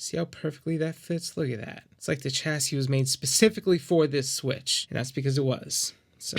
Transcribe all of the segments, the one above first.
See how perfectly that fits? Look at that. It's like the chassis was made specifically for this Switch, and that's because it was. So,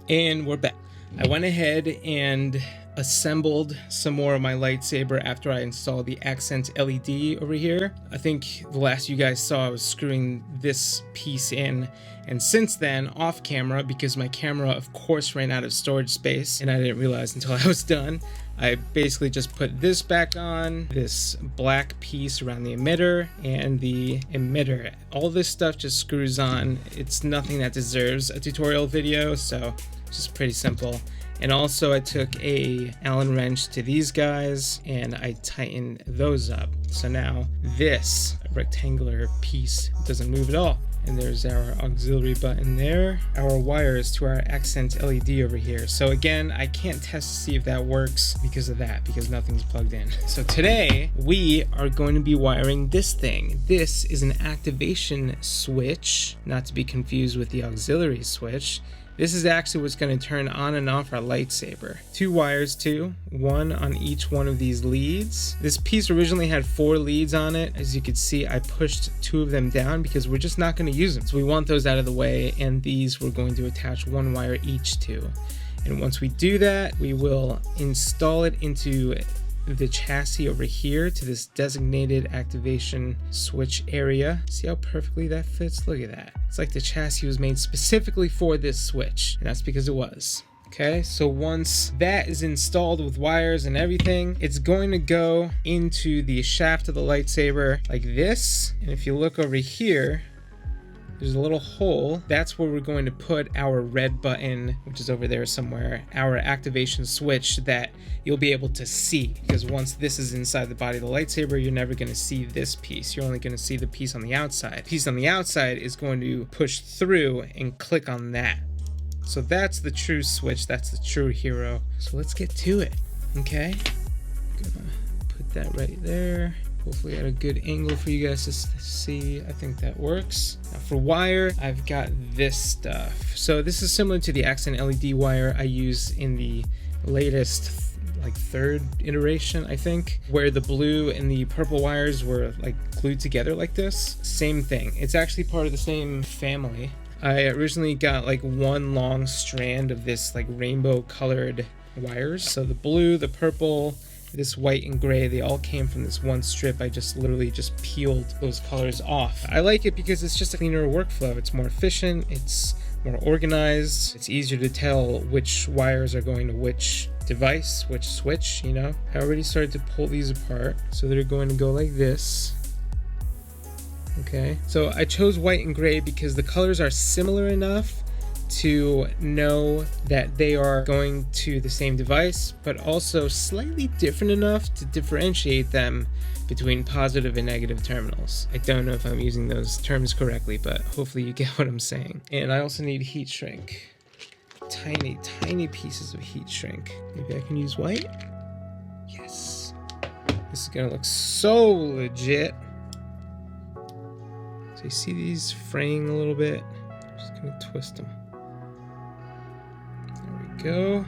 and we're back. I went ahead and assembled some more of my lightsaber after I installed the accent LED over here. I think the last you guys saw I was screwing this piece in, and since then off camera, because my camera of course ran out of storage space and I didn't realize until I was done, I basically just put this back on, this black piece around the emitter and the emitter. All this stuff just screws on. It's nothing that deserves a tutorial video, so it's just pretty simple. And also I took a Allen wrench to these guys and I tightened those up. So now this rectangular piece doesn't move at all. And there's our auxiliary button there, our wires to our accent LED over here. So again, I can't test to see if that works because of that, because nothing's plugged in. So today we are going to be wiring this thing. This is an activation switch, not to be confused with the auxiliary switch. This is actually what's going to turn on and off our lightsaber. 2 wires too, 1 on each one of these leads. This piece originally had 4 leads on it. As you can see, I pushed 2 of them down because we're just not going to use them. So we want those out of the way, and these we're going to attach 1 wire each to. And once we do that, we will install it into the chassis over here to this designated activation switch area. See how perfectly that fits? Look at that. It's like the chassis was made specifically for this Switch, and that's because it was. Okay, so once that is installed with wires and everything, it's going to go into the shaft of the lightsaber like this. And if you look over here, there's a little hole. That's where we're going to put our red button, which is over there somewhere, our activation switch that you'll be able to see. Because once this is inside the body of the lightsaber, you're never going to see this piece. You're only going to see the piece on the outside. The piece on the outside is going to push through and click on that. So that's the true switch. That's the true hero. So let's get to it. Okay. Gonna put that right there. Hopefully at a good angle for you guys to see. I think that works. Now for wire, I've got this stuff. So this is similar to the accent LED wire I use in the latest, like 3rd iteration, I think, where the blue and the purple wires were like glued together like this. Same thing. It's actually part of the same family. I originally got like 1 long strand of this like rainbow colored wires. So the blue, the purple, this white and gray, they all came from this one strip. I just literally just peeled those colors off. I like it because it's just a cleaner workflow. It's more efficient, it's more organized, it's easier to tell which wires are going to which device, which switch, you know. I already started to pull these apart, so they're going to go like this. Okay, so I chose white and gray because the colors are similar enough to know that they are going to the same device, but also slightly different enough to differentiate them between positive and negative terminals. I don't know if I'm using those terms correctly, but hopefully you get what I'm saying. And I also need heat shrink. Tiny, tiny pieces of heat shrink. Maybe I can use white? Yes. This is gonna look so legit. So you see these fraying a little bit? I'm just gonna twist them. Go.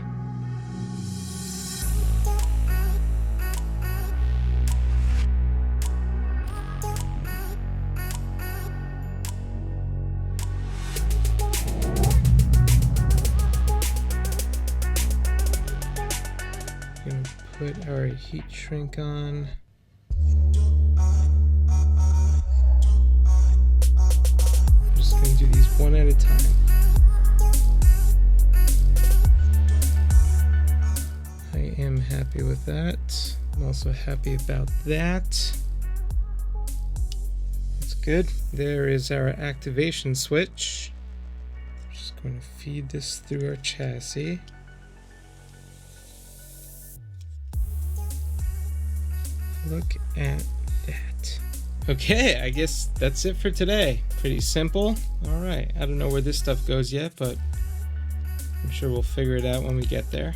Gonna put our heat shrink on. I'm just gonna do these one at a time. I am happy with that. I'm also happy about that. That's good. There is our activation switch. I'm just going to feed this through our chassis. Look at that. Okay, I guess that's it for today. Pretty simple. All right, I don't know where this stuff goes yet, but I'm sure we'll figure it out when we get there.